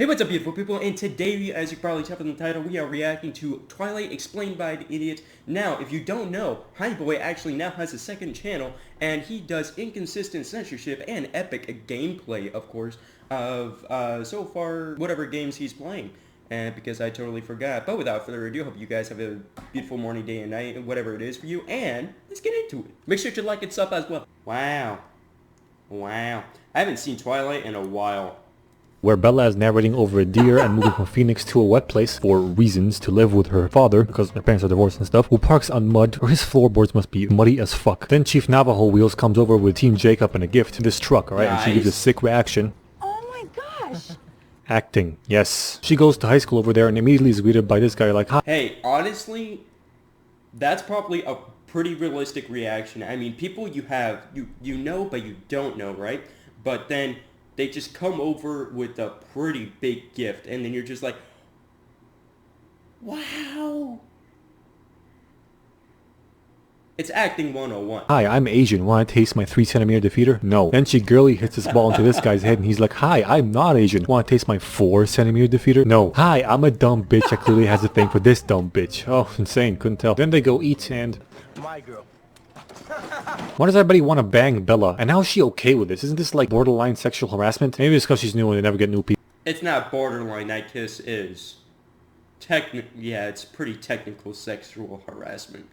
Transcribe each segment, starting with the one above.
Hey, what's up, beautiful people? And today, as you can probably tell from the title, we are reacting to Twilight Explained by the Idiot. Now, if you don't know, Boy actually now has a second channel, and he does inconsistent censorship and epic gameplay, of course, of, so far, whatever games he's playing. And because I totally forgot. But without further ado, hope you guys have a beautiful morning, day, and night, whatever it is for you. And let's get into it. Make sure to like and sub as well. Wow. I haven't seen Twilight in a while. Where Bella is narrating over a deer and moving from Phoenix to a wet place for reasons to live with her father, because their parents are divorced and stuff, who parks on mud, or his floorboards must be muddy as fuck. Then Chief Navajo Wheels comes over with Team Jacob and a gift, this truck, alright, and she gives a sick reaction. Oh my gosh! Acting, yes. She goes to high school over there and immediately is greeted by this guy like, hi. Hey, honestly, that's probably a pretty realistic reaction. I mean, people you have, you know, but you don't know, right? But then they just come over with a pretty big gift, and then you're just like, wow. It's acting 101. Hi, I'm Asian. Want to taste my 3cm defeater? No. Then she girly hits this ball into this guy's head and he's like, hi, I'm not Asian. Want to taste my 4cm defeater? No. Hi, I'm a dumb bitch that clearly has a thing for this dumb bitch. Oh, insane. Couldn't tell. Then they go eat and... My girl. Why does everybody want to bang Bella? And how is she okay with this? Isn't this like borderline sexual harassment? Maybe it's because she's new and they never get new people. It's not borderline. That kiss is yeah, it's pretty technical sexual harassment.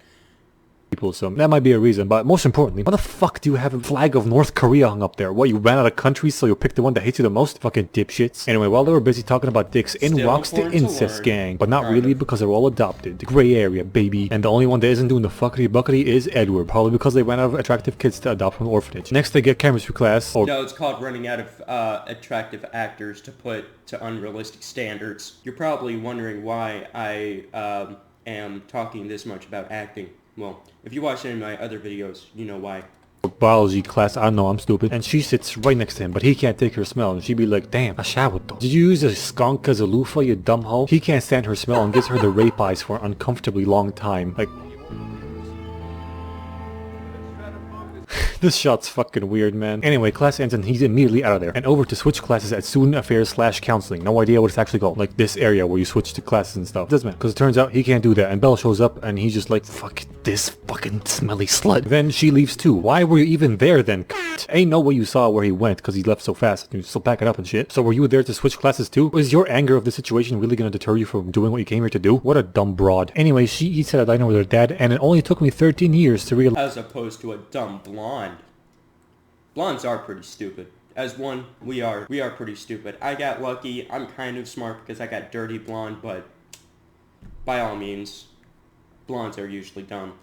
So that might be a reason, but most importantly, why the fuck do you have a flag of North Korea hung up there? What, you ran out of countries so you picked the one that hates you the most? Fucking dipshits. Anyway, while they were busy talking about dicks, in walks the incest gang, but not really because they're all adopted. The gray area, baby. And the only one that isn't doing the fuckity buckety is Edward, probably because they ran out of attractive kids to adopt from the orphanage. Next they get chemistry class, or... No, it's called running out of attractive actors to put to unrealistic standards. You're probably wondering why I am talking this much about acting. Well, if you watch any of my other videos, you know why. Biology class, I know I'm stupid. And she sits right next to him, but he can't take her smell. And she'd be like, damn, I showered though. Did you use a skunk as a loofah, you dumb hoe? He can't stand her smell and gives her the rape eyes for an uncomfortably long time. Like... This shot's fucking weird, man. Anyway, class ends and he's immediately out of there. And over to switch classes at Student Affairs / Counseling. No idea what it's actually called. Like this area where you switch to classes and stuff. Doesn't matter. Because it turns out he can't do that. And Belle shows up and he's just like, fuck this fucking smelly slut. Then she leaves too. Why were you even there then? Ain't no way you saw where he went because he left so fast. And he was still packing up and shit. So were you there to switch classes too? Was your anger of the situation really going to deter you from doing what you came here to do? What a dumb broad. Anyway, she eats at a diner with her dad and it only took me 13 years to realize. As opposed to a dumb blonde. Blondes are pretty stupid. As one, we are pretty stupid. I got lucky. I'm kind of smart because I got dirty blonde, but by all means, blondes are usually dumb.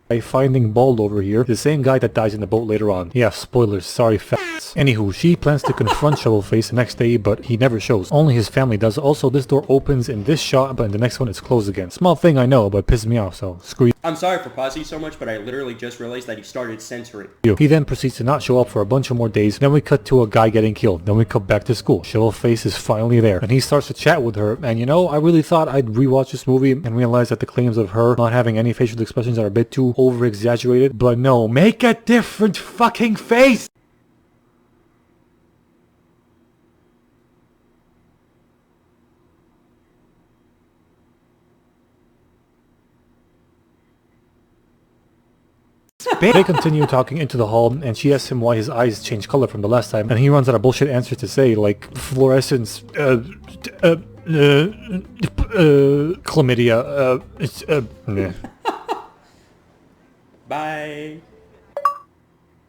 By finding Bald over here, the same guy that dies in the boat later on. Yeah, spoilers, sorry facts. Anywho, she plans to confront Shovelface the next day, but he never shows. Only his family does. Also, this door opens in this shot, but in the next one it's closed again. Small thing I know, but it pisses me off, so screw you. I'm sorry for pausing so much, but I literally just realized that he started censoring. He then proceeds to not show up for a bunch of more days. Then we cut to a guy getting killed. Then we cut back to school. Shovelface is finally there. And he starts to chat with her. And you know, I really thought I'd rewatch this movie and realize that the claims of her not having any facial expressions are a bit too over-exaggerated. But no, make a different fucking face! They continue talking into the hall, and she asks him why his eyes changed color from the last time, and he runs out of bullshit answers to say, like, fluorescence, chlamydia, Bye.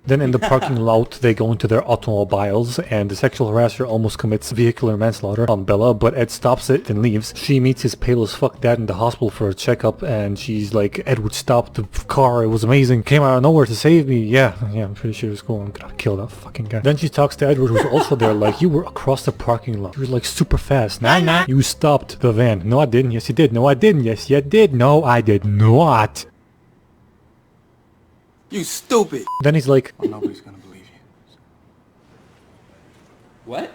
Then in the parking lot, they go into their automobiles, and the sexual harasser almost commits vehicular manslaughter on Bella, but Ed stops it and leaves. She meets his pale as fuck dad in the hospital for a checkup, and she's like, Edward stopped the car, it was amazing, came out of nowhere to save me. Yeah, I'm pretty sure it was cool. I'm gonna kill that fucking guy. Then she talks to Edward, who's also there, like, you were across the parking lot. You were like super fast. Nah. You stopped the van. No, I didn't. Yes, you did. No, I didn't. Yes, you did. No, I did not. You stupid. Then he's like, oh, nobody's gonna believe you. What?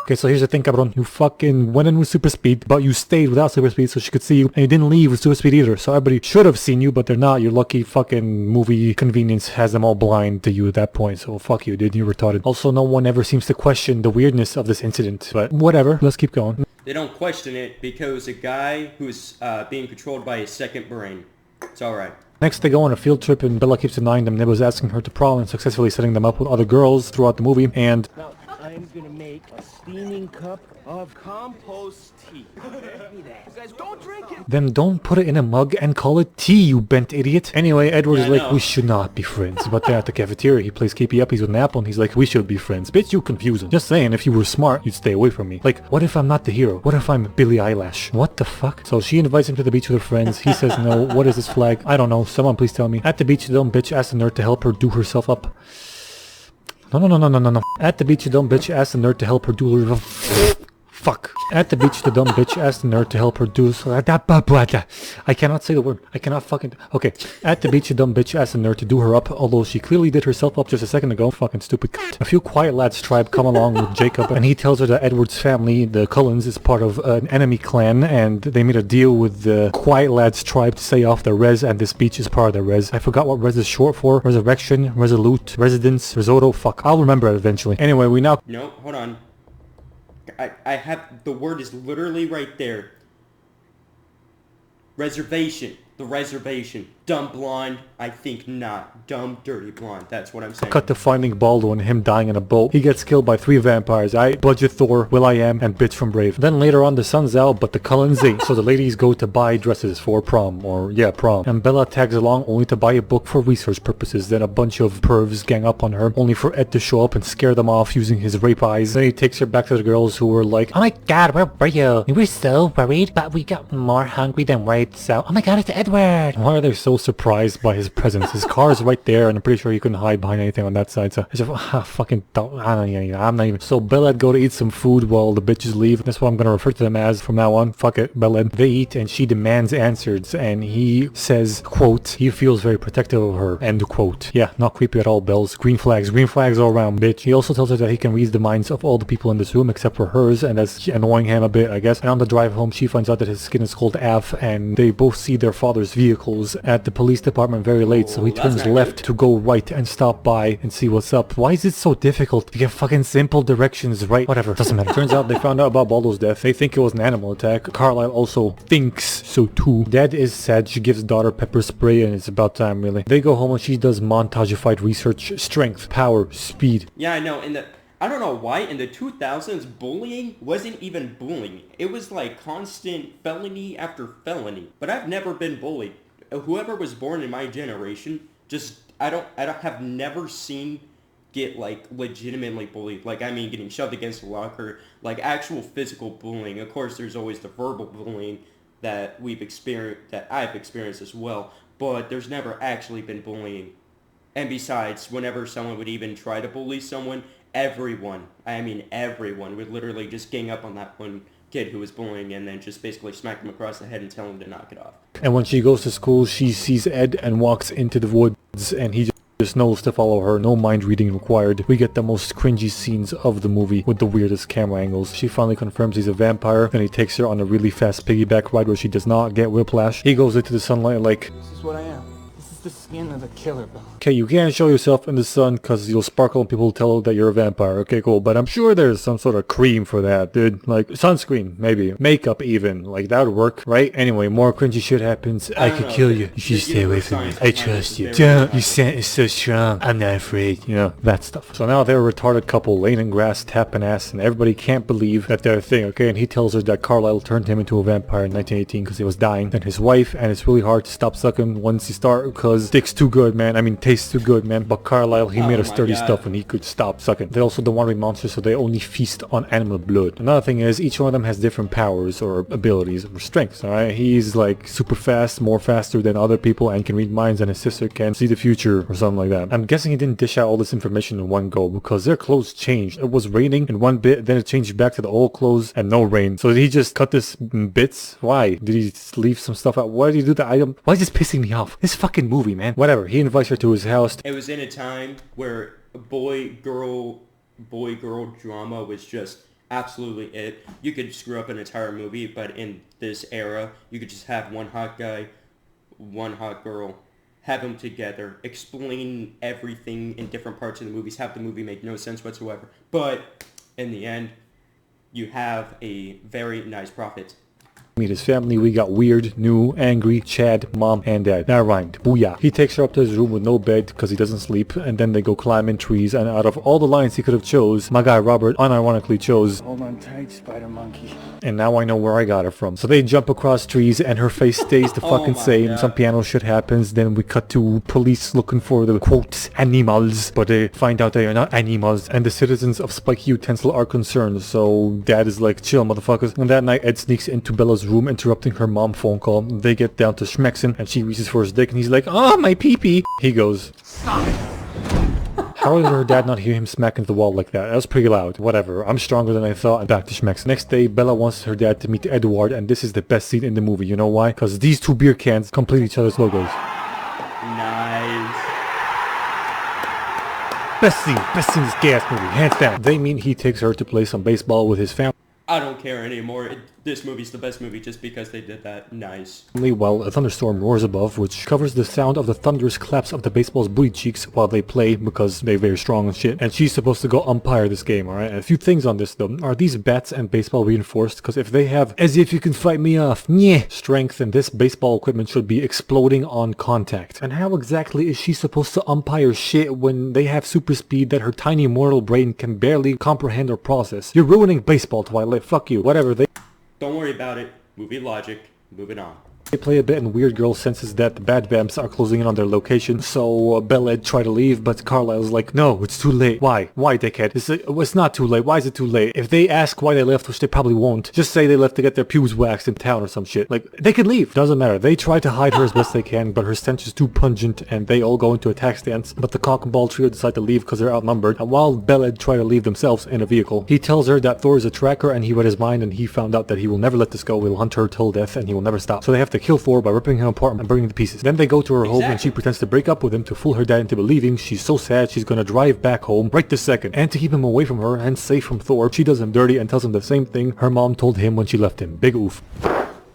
Okay, so here's the thing, cabron. You fucking went in with super speed, but you stayed without super speed so she could see you, and you didn't leave with super speed either. So everybody should have seen you, but they're not. Your lucky fucking movie convenience has them all blind to you at that point. So fuck you, dude. You're retarded. Also, no one ever seems to question the weirdness of this incident. But whatever. Let's keep going. They don't question it because a guy who's being controlled by his second brain. It's alright. Next, they go on a field trip, and Bella keeps denying them. Nib was asking her to prom and successfully setting them up with other girls throughout the movie, and... Now, I'm gonna make a steaming cup of compost tea. You guys don't drink it! Then don't put it in a mug and call it tea, you bent idiot. Anyway, Edward is like, we should not be friends. But they're at the cafeteria, he plays keepy uppies with an apple, and he's like, we should be friends. Bitch, you confusing. Just saying, if you were smart, you'd stay away from me. Like, what if I'm not the hero? What if I'm Billie Eilish? What the fuck? So she invites him to the beach with her friends. He says no. What is this flag? I don't know. Someone please tell me. At the beach, the dumb bitch asks the nerd to help her do herself up. No. At the beach, the dumb bitch asks the nerd to help her do her... Fuck. At the beach, the dumb bitch asked the nerd to help her do... I cannot say the word. I cannot fucking... Okay. At the beach, the dumb bitch asked the nerd to do her up, although she clearly did herself up just a second ago. Fucking stupid cunt. A few quiet lads tribe come along with Jacob, and he tells her that Edward's family, the Cullens, is part of an enemy clan, and they made a deal with the quiet lads tribe to stay off the res, and this beach is part of the res. I forgot what res is short for. Resurrection, resolute, residence, risotto. Fuck. I'll remember it eventually. Anyway, we now... No, hold on. I have, the word is literally right there. Reservation. The reservation. Dumb blonde. I think not. Dumb, dirty blonde. That's what I'm saying. Cut to finding Baldo and him dying in a boat. He gets killed by 3 vampires. Budget Thor, Will.i.am, and Bitch from Brave. Then later on the sun's out, but the Cullens ain't. So the ladies go to buy dresses for prom. Or yeah, prom. And Bella tags along only to buy a book for research purposes. Then a bunch of pervs gang up on her, only for Ed to show up and scare them off using his rape eyes. Then he takes her back to the girls who were like, oh my god, where were you? We were so worried, but we got more hungry than worried, so oh my god, it's Edward. Why are they so surprised by his presence? His car is right there, and I'm pretty sure he couldn't hide behind anything on that side. So I just I'm not even. So Bellad go to eat some food while the bitches leave. That's what I'm gonna refer to them as from now on. Fuck it, Bellad. They eat, and she demands answers, and he says, quote, he feels very protective of her, end quote. Yeah, not creepy at all, Bells. Green flags all around, bitch. He also tells her that he can read the minds of all the people in this room except for hers, and that's annoying him a bit, I guess. And on the drive home, she finds out that his skin is called Af, and they both see their father's vehicles at the police department very late, so he turns left to go right and stop by and see what's up. Why is it so difficult to get fucking simple directions right? Whatever, doesn't matter. Turns out they found out about Baldo's death. They think it was an animal attack. Carlisle also thinks so too. Dad is sad. She gives daughter pepper spray, and it's about time, really. They go home and she does montagified research. Strength, power, speed. Yeah, I know. I don't know why in the 2000s bullying wasn't even bullying. It was like constant felony after felony. But I've never been bullied. Whoever was born in my generation, just I have never seen get like legitimately bullied. Like, I mean, getting shoved against a locker, like actual physical bullying. Of course, there's always the verbal bullying that I've experienced as well. But there's never actually been bullying. And besides, whenever someone would even try to bully someone, everyone would literally just gang up on that one kid who was bullying and then just basically smack him across the head and tell him to knock it off. And when she goes to school, she sees Ed and walks into the woods, and he just knows to follow her. No mind reading required. We get the most cringy scenes of the movie with the weirdest camera angles. She finally confirms he's a vampire, then he takes her on a really fast piggyback ride where she does not get whiplash. He goes into the sunlight like, this is what I am. This is the skin of a killer, Bill. Okay, you can't show yourself in the sun because you'll sparkle and people will tell that you're a vampire. Okay, cool. But I'm sure there's some sort of cream for that, dude. Like, sunscreen, maybe. Makeup, even. Like, that would work, right? Anyway, more cringy shit happens. I could kill you. You should stay away from me. I trust you. Don't. Your scent is so strong. I'm not afraid. You know, that stuff. So now they're a retarded couple laying in grass, tapping ass, and everybody can't believe that they're a thing, okay? And he tells her that Carlisle turned him into a vampire in 1918 because he was dying. And his wife, and it's really hard to stop sucking once you start because dick's too good, man. I mean, tastes too good, man. But Carlisle, he made her sturdy stuff and he could stop sucking. They also don't want to be monsters, so they only feast on animal blood. Another thing is, each one of them has different powers or abilities or strengths, alright? He's like super fast, more faster than other people, and can read minds, and his sister can see the future or something like that. I'm guessing he didn't dish out all this information in one go because their clothes changed. It was raining in one bit, then it changed back to the old clothes and no rain. So did he just cut this in bits? Why? Did he leave some stuff out? Why did he do that item? Why is this pissing me off? This fucking movie, man. Whatever. He invites her to his house. It was in a time where boy-girl drama was just absolutely it. You could screw up an entire movie, but in this era, you could just have one hot guy, one hot girl, have them together, explain everything in different parts of the movies, have the movie make no sense whatsoever. But in the end, you have a very nice profit. Meet his family. We got weird, new, angry, Chad, mom, and dad. That rhymed. Booyah. He takes her up to his room with no bed because he doesn't sleep, and then they go climbing trees, and out of all the lines he could have chose, my guy Robert unironically chose, Hold on tight, spider monkey. and now I know where I got her from. So they jump across trees, and her face stays the Oh fucking my same. God. Some piano shit happens, then we cut to police looking for the, quote, animals, but they find out they are not animals, and the citizens of Spiky Utensil are concerned, so dad is like, chill motherfuckers. And that night Ed sneaks into Bella's room, interrupting her mom phone call. They get down to Schmexen, and she reaches for his dick, and he's like, oh, my pee-pee. He goes, stop it. How did her dad not hear him smack into the wall like that? That was pretty loud. Whatever, I'm stronger than I thought, and back to Schmex. Next day, Bella wants her dad to meet Edward, and this is the best scene in the movie. You know why? Because these two beer cans complete each other's logos. Nice. Best scene in this gas movie, hands down. They mean he takes her to play some baseball with his family. I don't care anymore. This movie's the best movie just because they did that. Nice. While a thunderstorm roars above, which covers the sound of the thunderous claps of the baseball's booty cheeks while they play because they're very strong and shit. And she's supposed to go umpire this game, alright? A few things on this though. Are these bats and baseball reinforced? Because if they have, as if you can fight me off, nyeh, strength, then this baseball equipment should be exploding on contact. And how exactly is she supposed to umpire shit when they have super speed that her tiny mortal brain can barely comprehend or process? You're ruining baseball, Twilight. Fuck you. Whatever. Don't worry about it. Movie logic. Moving on. They play a bit and Weird Girl senses that the bad vamps are closing in on their location, so Bella try to leave, but Carlisle's like, no, it's too late. Why? Why, dickhead? It's not too late. Why is it too late? If they ask why they left, which they probably won't, just say they left to get their pubes waxed in town or some shit. Like, they can leave. Doesn't matter. They try to hide her as best they can, but her stench is too pungent, and they all go into attack stance, but the cock and ball trio decide to leave because they're outnumbered, and while Bella try to leave themselves in a vehicle, he tells her that Thor is a tracker, and he read his mind, and he found out that he will never let this go. He'll hunt her till death, and he will never stop. So they have to kill Thor by ripping him apart and burning the pieces. Then they go to her home and she pretends to break up with him to fool her dad into believing she's so sad she's gonna drive back home right this second. And to keep him away from her and safe from Thor, she does him dirty and tells him the same thing her mom told him when she left him. Big oof.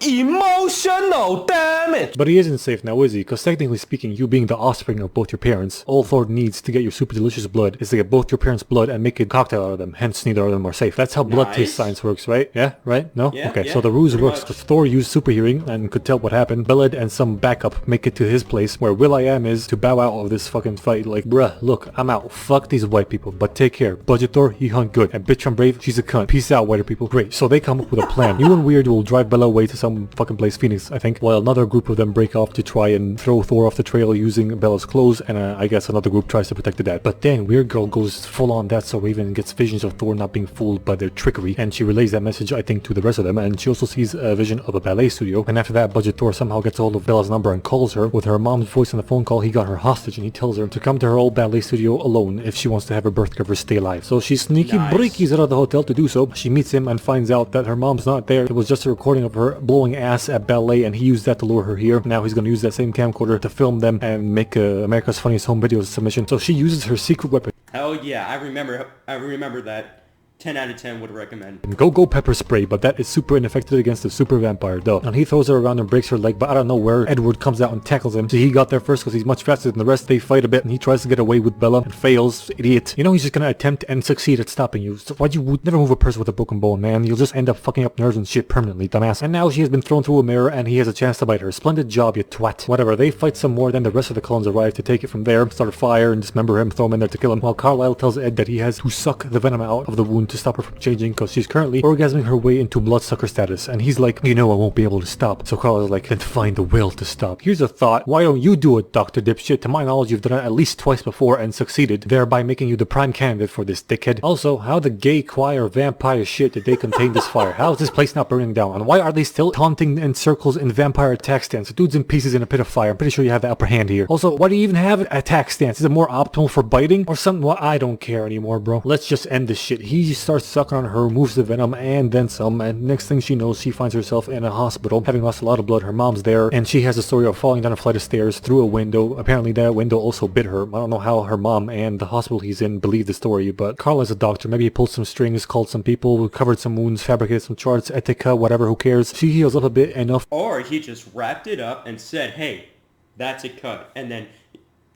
Emotional damage! But he isn't safe now, is he? Because technically speaking, you being the offspring of both your parents, all Thor needs to get your super delicious blood is to get both your parents' blood and make a cocktail out of them. Hence, neither of them are safe. That's how blood taste science works, right? Yeah? Right? No? Yeah, okay, yeah, so the ruse pretty works much. because Thor used super hearing and could tell what happened. Bella and some backup make it to his place where Will.i.am is to bow out of this fucking fight. Like, bruh, look, I'm out. Fuck these white people, but take care. Budget Thor, he hunt good. And bitch, I'm brave, she's a cunt. Peace out, white people. Great. So they come up with a plan. You and Weird will drive Bella away to some fucking place, Phoenix, I think, while another group of them break off to try and throw Thor off the trail using Bella's clothes, and I guess another group tries to protect the dad. But then Weird Girl goes full on That's So Raven, gets visions of Thor not being fooled by their trickery, and she relays that message, I think, to the rest of them, and she also sees a vision of a ballet studio. And after that, Budget Thor somehow gets a hold of Bella's number and calls her. With her mom's voice on the phone call, he got her hostage, and he tells her to come to her old ballet studio alone if she wants to have her birth giver stay alive. So she sneaky breakies out of the hotel to do so. She meets him and finds out that her mom's not there. It was just a recording of her blowing ass at ballet, and he used that to lure her here. Now he's gonna use that same camcorder to film them and make America's Funniest Home Videos submission. So she uses her secret weapon. Hell yeah, I remember that. 10 out of 10 would recommend. Go pepper spray, but that is super ineffective against the super vampire, though. And he throws her around and breaks her leg, but out of nowhere, Edward comes out and tackles him. So he got there first because he's much faster than the rest. They fight a bit, and he tries to get away with Bella and fails. Idiot. You know he's just gonna attempt and succeed at stopping you. So why'd you would never move a person with a broken bone, man? You'll just end up fucking up nerves and shit permanently, dumbass. And now she has been thrown through a mirror, and he has a chance to bite her. Splendid job, you twat. Whatever, they fight some more, then the rest of the clones arrive to take it from there, start a fire, and dismember him, throw him in there to kill him, while Carlisle tells Ed that he has to suck the venom out of the wound to stop her from changing, because she's currently orgasming her way into bloodsucker status, and he's like, you know I won't be able to stop. So Carl is like, then find the will to stop. Here's a thought, why don't you do it, Dr. Dipshit? To my knowledge, you've done it at least twice before and succeeded, thereby making you the prime candidate for this, dickhead. Also, how the gay choir vampire shit did they contain this fire? How is this place not burning down? And why are they still taunting in circles in vampire attack stance? Dudes in pieces in a pit of fire. I'm pretty sure you have the upper hand here. Also, why do you even have attack stance? Is it more optimal for biting or something? Well, I don't care anymore, bro. Let's just end this shit. He's starts sucking on her, removes the venom and then some, and next thing she knows, she finds herself in a hospital, having lost a lot of blood. Her mom's there, and she has a story of falling down a flight of stairs through a window. Apparently that window also bit her. I don't know how her mom and the hospital he's in believe the story, but Carl is a doctor. Maybe he pulled some strings, called some people, covered some wounds, fabricated some charts, etika, whatever, who cares. She heals up a bit enough. Or he just wrapped it up and said, hey, that's a cut. And then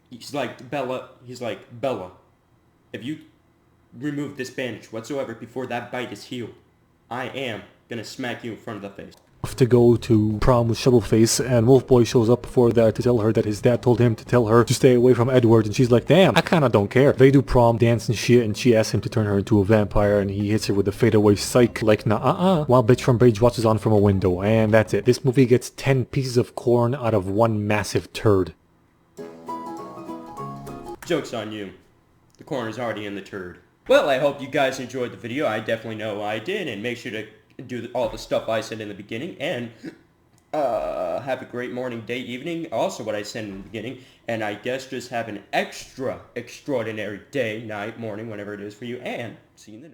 he's like, Bella, if you remove this bandage whatsoever before that bite is healed, I am gonna smack you in front of the face. To go to prom with Shovelface, and Wolfboy shows up before that to tell her that his dad told him to tell her to stay away from Edward, and she's like, damn, I kinda don't care. They do prom, dance and shit, and she asks him to turn her into a vampire, and he hits her with a fadeaway psych, like nah while bitch from Bridge watches on from a window, and that's it. This movie gets 10 pieces of corn out of one massive turd. Joke's on you. The corn is already in the turd. Well, I hope you guys enjoyed the video. I definitely know I did, and make sure to do all the stuff I said in the beginning, and have a great morning, day, evening, also what I said in the beginning, and I guess just have an extraordinary day, night, morning, whatever it is for you, and see you in the next.